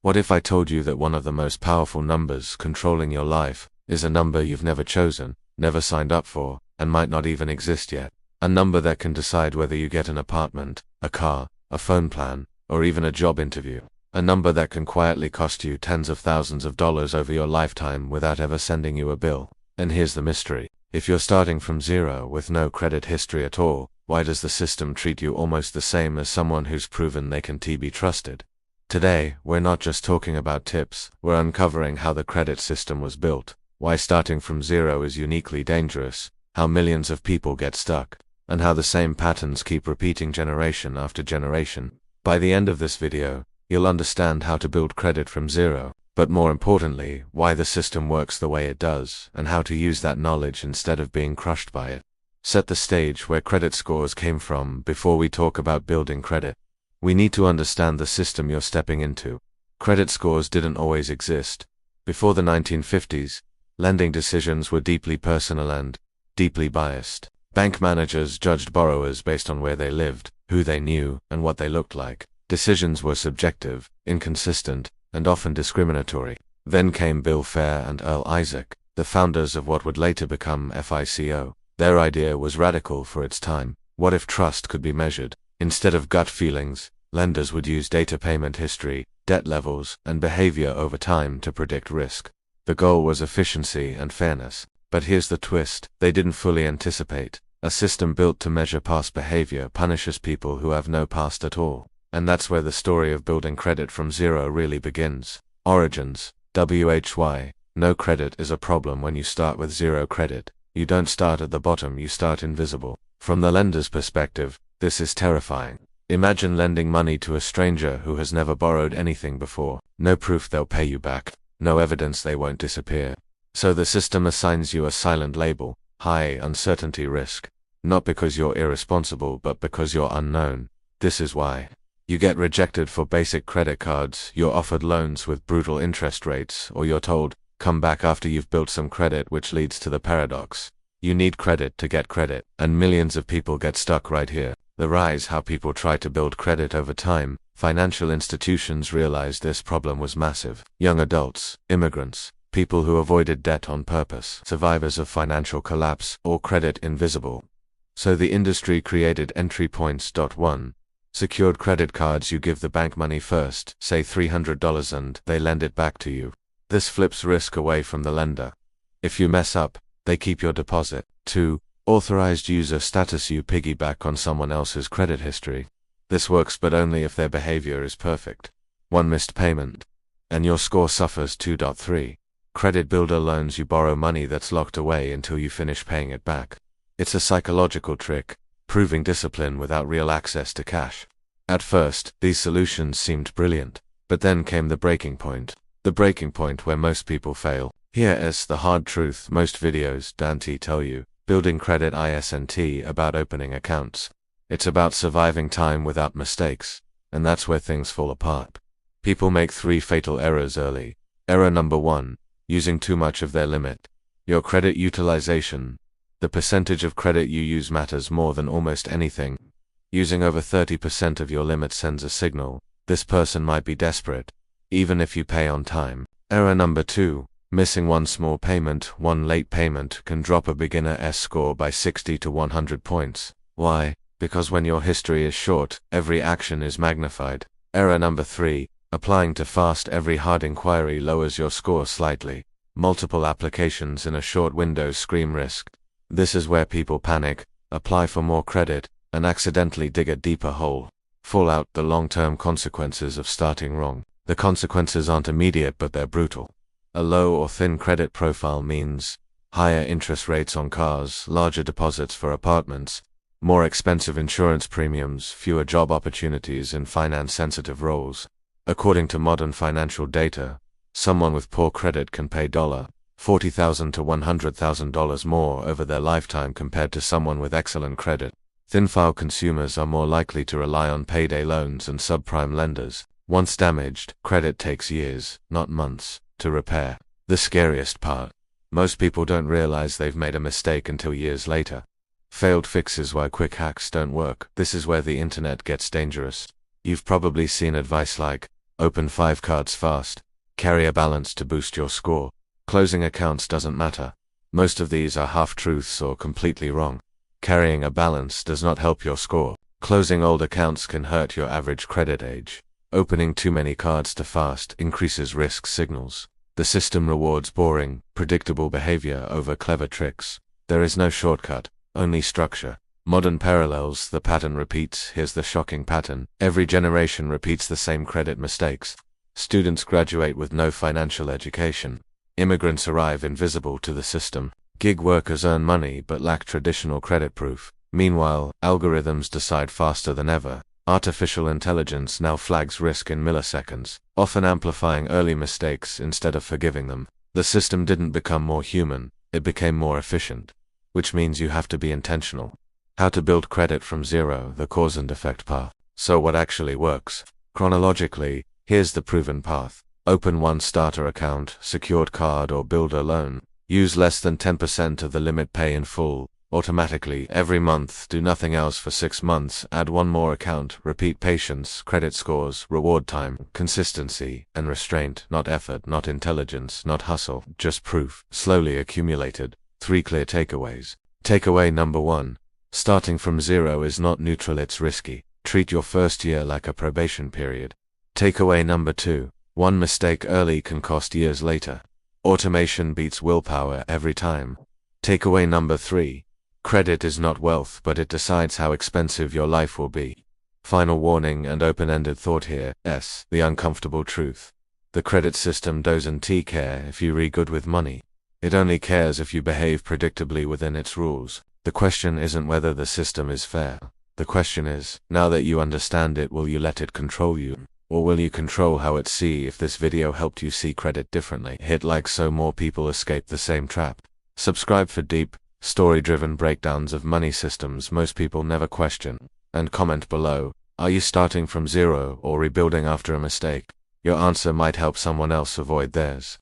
What if I told you that one of the most powerful numbers controlling your life is a number you've never chosen, never signed up for, and might not even exist yet? A number that can decide whether you get an apartment, a car, a phone plan, or even a job interview. A number that can quietly cost you tens of thousands of dollars over your lifetime without ever sending you a bill. And here's the mystery. If you're starting from zero with no credit history at all, why does the system treat you almost the same as someone who's proven they can be trusted? Today, we're not just talking about tips, we're uncovering how the credit system was built, why starting from zero is uniquely dangerous, how millions of people get stuck, and how the same patterns keep repeating generation after generation. By the end of this video, you'll understand how to build credit from zero, but more importantly, why the system works the way it does, and how to use that knowledge instead of being crushed by it. Set the stage where credit scores came from before we talk about building credit. We need to understand the system you're stepping into. Credit scores didn't always exist. Before the 1950s, lending decisions were deeply personal and deeply biased. Bank managers judged borrowers based on where they lived, who they knew, and what they looked like. Decisions were subjective, inconsistent, and often discriminatory. Then came Bill Fair and Earl Isaac, the founders of what would later become FICO. Their idea was radical for its time. What if trust could be measured? Instead of gut feelings, lenders would use data, payment history, debt levels, and behavior over time to predict risk. The goal was efficiency and fairness. But here's the twist: they didn't fully anticipate. A system built to measure past behavior punishes people who have no past at all. And that's where the story of building credit from zero really begins. Origins. WHY. No credit is a problem when you start with zero credit. You don't start at the bottom, you start invisible. From the lender's perspective, this is terrifying. Imagine lending money to a stranger who has never borrowed anything before. No proof they'll pay you back. No evidence they won't disappear. So the system assigns you a silent label: high uncertainty risk. Not because you're irresponsible, but because you're unknown. This is why. You get rejected for basic credit cards, you're offered loans with brutal interest rates, or you're told, come back after you've built some credit, which leads to the paradox. You need credit to get credit, and millions of people get stuck right here. The rise: how people try to build credit over time. Financial institutions realized this problem was massive. Young adults, immigrants, people who avoided debt on purpose, survivors of financial collapse, or credit invisible. So the industry created entry points. 1. Secured credit cards. You give the bank money first, say $300, and they lend it back to you. This flips risk away from the lender. If you mess up, they keep your deposit. 2. Authorized user status. You piggyback on someone else's credit history. This works, but only if their behavior is perfect. One missed payment, and your score suffers. 2.3. Credit builder loans. You borrow money that's locked away until you finish paying it back. It's a psychological trick, proving discipline without real access to cash. At first, these solutions seemed brilliant, but then came the breaking point. The breaking point where most people fail. Here is the hard truth. Most videos don't tell you building credit isn't about opening accounts. It's about surviving time without mistakes, and that's where things fall apart. People make 3 fatal errors early. Error number 1, using too much of their limit. Your credit utilization. The percentage of credit you use matters more than almost anything. Using over 30% of your limit sends a signal: this person might be desperate, even if you pay on time. Error number 2, missing one small payment. One late payment can drop a beginner's score by 60 to 100 points. Why? Because when your history is short, every action is magnified. Error number 3, applying too fast. Every hard inquiry lowers your score slightly. Multiple applications in a short window scream risk. This is where people panic, apply for more credit, and accidentally dig a deeper hole. Fallout: the long-term consequences of starting wrong. The consequences aren't immediate, but they're brutal. A low or thin credit profile means higher interest rates on cars, larger deposits for apartments, more expensive insurance premiums, fewer job opportunities in finance-sensitive roles. According to modern financial data, someone with poor credit can pay $40,000 to $100,000 more over their lifetime compared to someone with excellent credit. Thin-file consumers are more likely to rely on payday loans and subprime lenders. Once damaged, credit takes years, not months, to repair. The scariest part: most people don't realize they've made a mistake until years later. Failed fixes: why quick hacks don't work. This is where the internet gets dangerous. You've probably seen advice like, Open 5 cards fast. Carry a balance to boost your score. Closing accounts doesn't matter. Most of these are half-truths or completely wrong. Carrying a balance does not help your score. Closing old accounts can hurt your average credit age. Opening too many cards too fast increases risk signals. The system rewards boring, predictable behavior over clever tricks. There is no shortcut, only structure. Modern parallels, the pattern repeats. Here's the shocking pattern. Every generation repeats the same credit mistakes. Students graduate with no financial education. Immigrants arrive invisible to the system. Gig workers earn money but lack traditional credit proof. Meanwhile, algorithms decide faster than ever. Artificial intelligence now flags risk in milliseconds, often amplifying early mistakes instead of forgiving them. The system didn't become more human, it became more efficient. Which means you have to be intentional. How to build credit from zero, the cause and effect path. So what actually works? Chronologically, here's the proven path. Open one starter account, secured card or build a loan. Use less than 10% of the limit, pay in full. Automatically, every month, do nothing else for 6 months, add one more account, repeat. Patience, credit scores, reward time, consistency, and restraint, not effort, not intelligence, not hustle, just proof, slowly accumulated. 3 clear takeaways. Takeaway number 1. Starting from zero is not neutral, it's risky. Treat your first year like a probation period. Takeaway number 2. One mistake early can cost years later. Automation beats willpower every time. Takeaway number 3. Credit is not wealth, but it decides how expensive your life will be. Final warning and open-ended thought here. The uncomfortable truth. The credit system doesn't care if you re good with money. It only cares if you behave predictably within its rules. The question isn't whether the system is fair. The question is, now that you understand it, will you let it control you? Or will you control how it see? If this video helped you see credit differently, hit like so more people escape the same trap. Subscribe for deep, story-driven breakdowns of money systems most people never question. And comment below, are you starting from zero or rebuilding after a mistake? Your answer might help someone else avoid theirs.